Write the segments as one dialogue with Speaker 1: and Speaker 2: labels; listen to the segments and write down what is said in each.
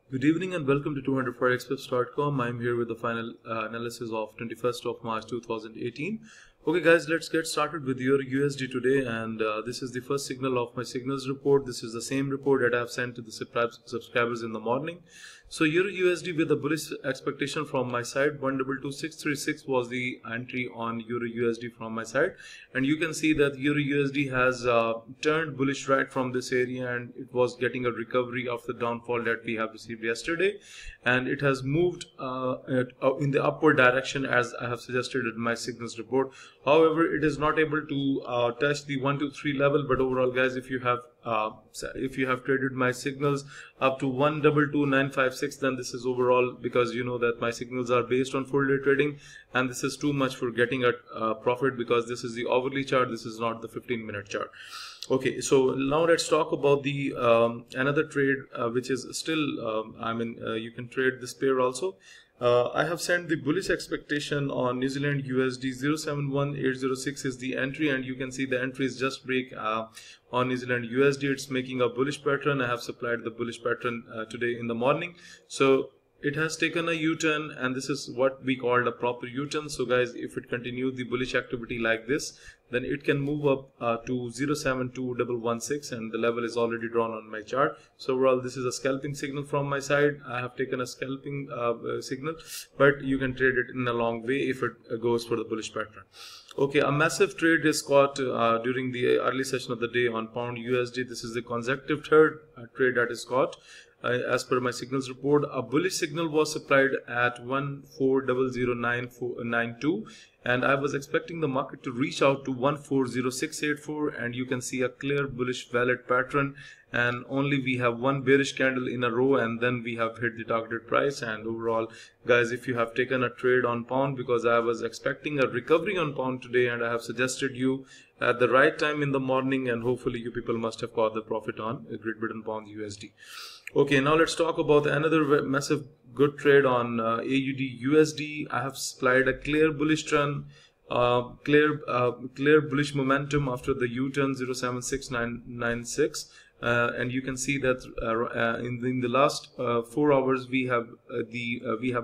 Speaker 1: Good evening and welcome to 200forexpips.com. I'm here with the final analysis of 21st of March 2018. Okay guys, let's get started with Euro USD today, and this is the first signal of my signals report. This is the same report that I have sent to the subscribers in the morning. So Euro USD with a bullish expectation from my side. 122636 was the entry on Euro USD from my side, and you can see that Euro USD has turned bullish right from this area, and it was getting a recovery of the downfall that we have received yesterday, and it has moved in the upward direction as I have suggested in my signals report. However, it is not able to touch the 1 2 3 level, but overall guys, if you have traded my signals up to 122956, then this is overall, because you know that my signals are based on full day trading, and this is too much for getting a profit, because this is the hourly chart, this is not the 15-minute chart. Okay, so now let's talk about the another trade which is still you can trade this pair also. I have sent the bullish expectation on New Zealand USD. 071806 is the entry, and you can see the entry is just break on New Zealand USD. It's making a bullish pattern. I have supplied the bullish pattern today in the morning. So it has taken a U-turn, and this is what we called a proper U-turn. So guys, if it continues the bullish activity like this, then it can move up to 072116, and the level is already drawn on my chart. So overall, this is a scalping signal from my side. I have taken a scalping signal, but you can trade it in a long way if it goes for the bullish pattern. Okay, a massive trade is caught during the early session of the day on pound USD. This is the consecutive third trade that is caught. As per my signals report, a bullish signal was supplied at 14009492, and I was expecting the market to reach out to 140684, and you can see a clear bullish valid pattern, and only we have one bearish candle in a row, and then we have hit the targeted price. And overall guys, if you have taken a trade on pound, because I was expecting a recovery on pound today, and I have suggested you at the right time in the morning, and hopefully you people must have caught the profit on Great Britain pound USD. Okay, now let's talk about another massive good trade on AUD USD. I have supplied a clear bullish trend, clear bullish momentum after the U-turn 076996. And you can see that in the last 4 hours we have a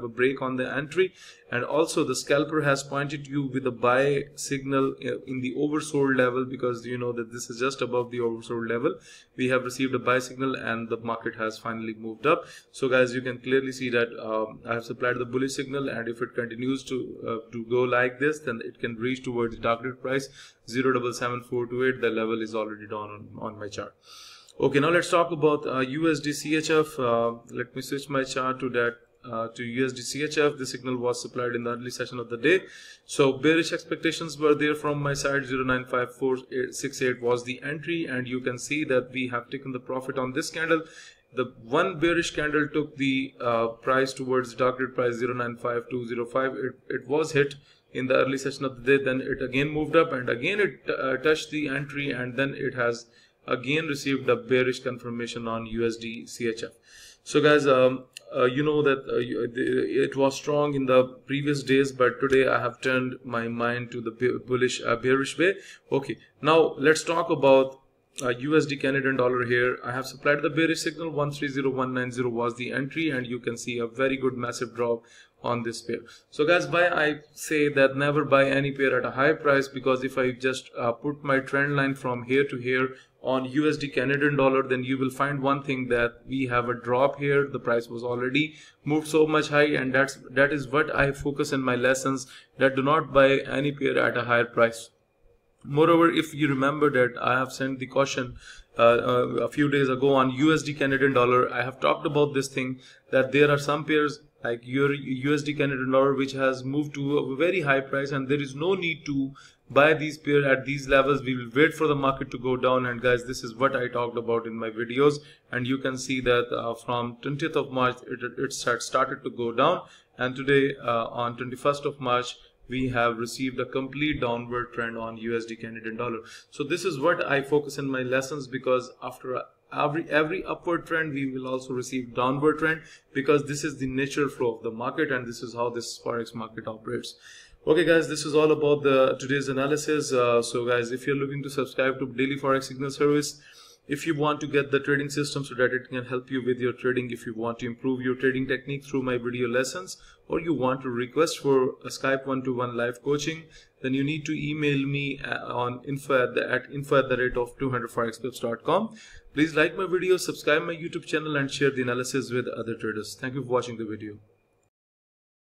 Speaker 1: break on the entry, and also the scalper has pointed you with a buy signal in the oversold level, because you know that this is just above the oversold level. We have received a buy signal, and the market has finally moved up. So guys, you can clearly see that I have supplied the bullish signal, and if it continues to go like this, then it can reach towards the target price 077428. The level is already down on my chart. Okay, now let's talk about USD CHF. Let me switch my chart to that to USD CHF. The signal was supplied in the early session of the day. So bearish expectations were there from my side. 095468 was the entry, and you can see that we have taken the profit on this candle. The one bearish candle took the price towards the target price 095205. It was hit in the early session of the day. Then it again moved up, and again it touched the entry, and then it has again received a bearish confirmation on USD CHF. So guys, you know that it was strong in the previous days, but today I have turned my mind to the bullish bearish way. Okay, now let's talk about USD Canadian dollar here. I have supplied the bearish signal. 130190 was the entry, and you can see a very good massive drop on this pair. So guys, why I say that never buy any pair at a high price, because if I just put my trend line from here to here on USD Canadian dollar, then you will find one thing, that we have a drop here. The price was already moved so much high, and that is what I focus in my lessons, that do not buy any pair at a higher price. Moreover, if you remember that I have sent the caution a few days ago on USD Canadian dollar, I have talked about this thing, that there are some pairs like your USD Canadian dollar which has moved to a very high price, and there is no need to buy these pair at these levels. We will wait for the market to go down, and guys, this is what I talked about in my videos, and you can see that from 20th of March it started to go down, and today on 21st of March we have received a complete downward trend on USD Canadian dollar. So this is what I focus in my lessons, because after every upward trend we will also receive downward trend, because this is the natural flow of the market, and this is how this forex market operates. Okay guys, this is all about today's analysis. So guys, if you're looking to subscribe to Daily Forex Signal Service, If you want to get the trading system so that it can help you with your trading, if you want to improve your trading technique through my video lessons, or you want to request for a Skype one-to-one live coaching, then you need to email me on info@200forexpips.com. Please like my video, subscribe my YouTube channel, and share the analysis with other traders. Thank you for watching the video.